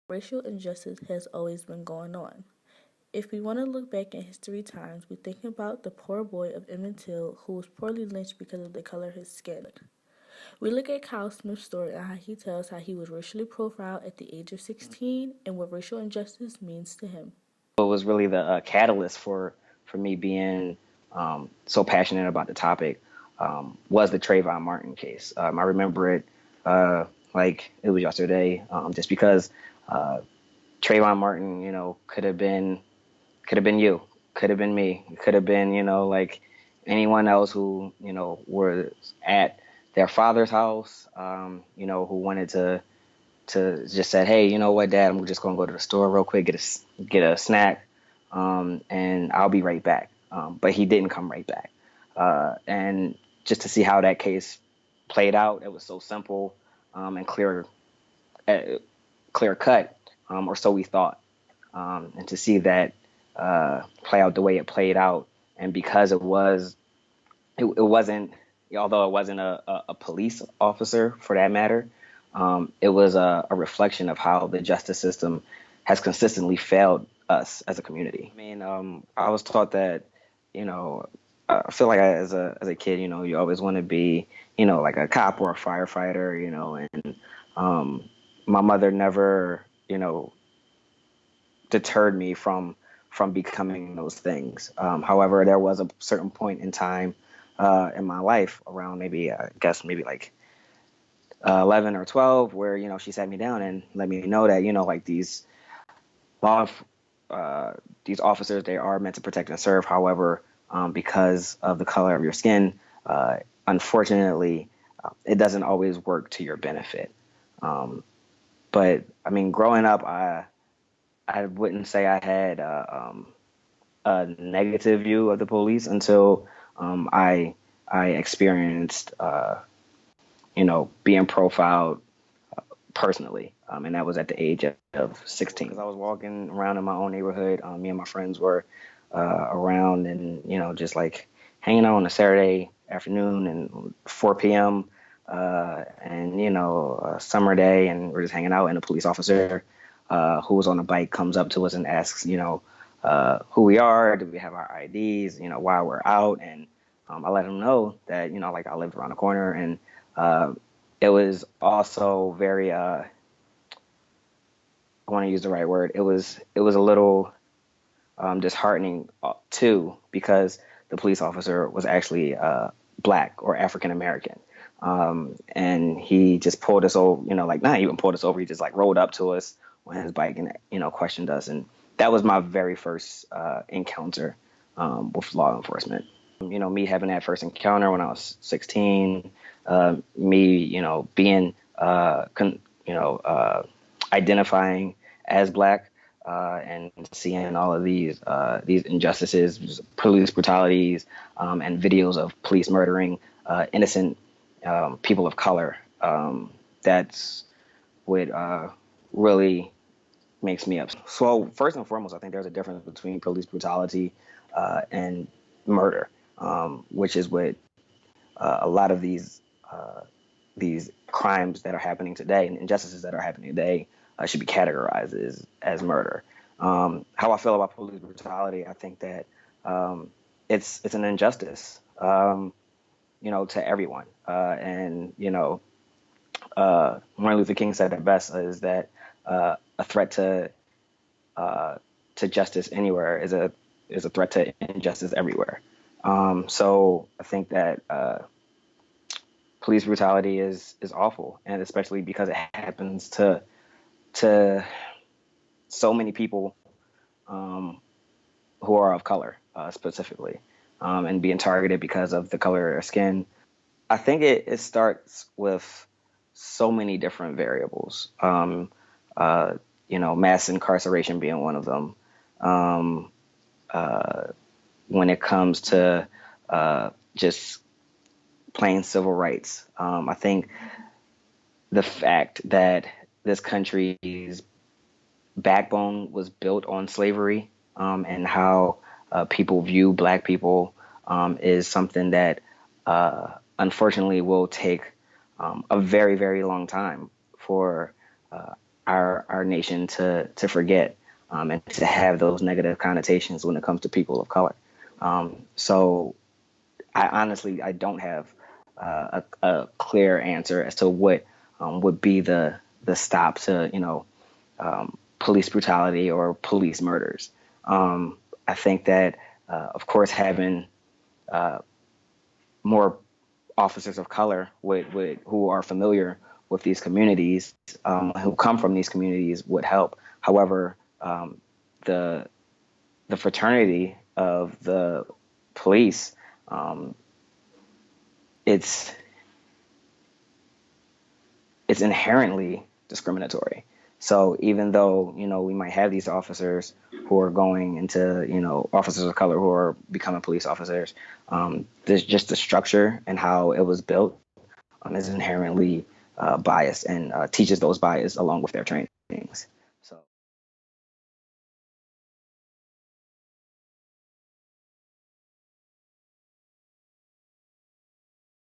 Racial injustice has always been going on. If we want to look back in history times, we think about the poor boy of Emmett Till who was poorly lynched because of the color of his skin. We look at Kyle Smith's story and how he tells how he was racially profiled at the age of 16 and what racial injustice means to him. What was really the catalyst for me being so passionate about the topic was the Trayvon Martin case. I remember it like it was yesterday, just because uh, Trayvon Martin, could have been you, could have been me, could have been, like anyone else who, was at their father's house, who wanted to just said, hey, you know what, Dad, I'm just gonna go to the store real quick, get a snack, and I'll be right back. But he didn't come right back, and just to see how that case played out, it was so simple and uh, clear cut, or so we thought, and to see that play out the way it played out, and because it wasn't, although it wasn't a police officer for that matter, it was a reflection of how the justice system has consistently failed us as a community. I mean, I was taught that, you know, I feel like as a kid, you always want to be, like a cop or a firefighter, and my mother never, deterred me from becoming those things. However, there was a certain point in time in my life around maybe I guess maybe like 11 or 12 where she sat me down and let me know that like law these officers, they are meant to protect and serve. However, because of the color of your skin, unfortunately, it doesn't always work to your benefit. Um, but I mean, growing up, I wouldn't say I had a negative view of the police until I experienced being profiled personally, and that was at the age of 16. 'Cause I was walking around in my own neighborhood. Me and my friends were around, and just like hanging out on a Saturday afternoon and 4 p.m. And a summer day, and we're just hanging out, and a police officer who was on a bike comes up to us and asks, who we are, do we have our IDs, why we're out, and I let him know that like I lived around the corner, and uh, it was also very I want to use the right word. It was a little disheartening too, because the police officer was actually black or African American. And he just pulled us over, like not even pulled us over. He just like rolled up to us on his bike and questioned us. And that was my very first encounter with law enforcement. Me having that first encounter when I was 16, me, being, identifying as black, and seeing all of these injustices, police brutalities, and videos of police murdering innocent people of color. That's what really makes me upset. So first and foremost, I think there's a difference between police brutality and murder, which is what a lot of these crimes that are happening today and injustices that are happening today should be categorized as murder. How I feel about police brutality, I think that it's an injustice, to everyone. And Martin Luther King said it best, is that a threat to justice anywhere is a threat to injustice everywhere. So I think that police brutality is awful, and especially because it happens to so many people um, who are of color, specifically, and being targeted because of the color of their skin. I think it starts with so many different variables. Uh, Mass incarceration being one of them. Um, uh, when it comes to just plain civil rights, I think the fact that this country's backbone was built on slavery, and how people view black people is something that unfortunately will take a very, very long time for our nation to forget, and to have those negative connotations when it comes to people of color. So I honestly I don't have a clear answer as to what would be the stop to police brutality or police murders. I think that of course having more officers of color who are familiar with these communities, who come from these communities, would help. However, the the fraternity of the police, um, it's it's inherently discriminatory. So even though we might have these officers who are going into officers of color who are becoming police officers, there's just the structure and how it was built is inherently biased, and teaches those bias along with their trainings.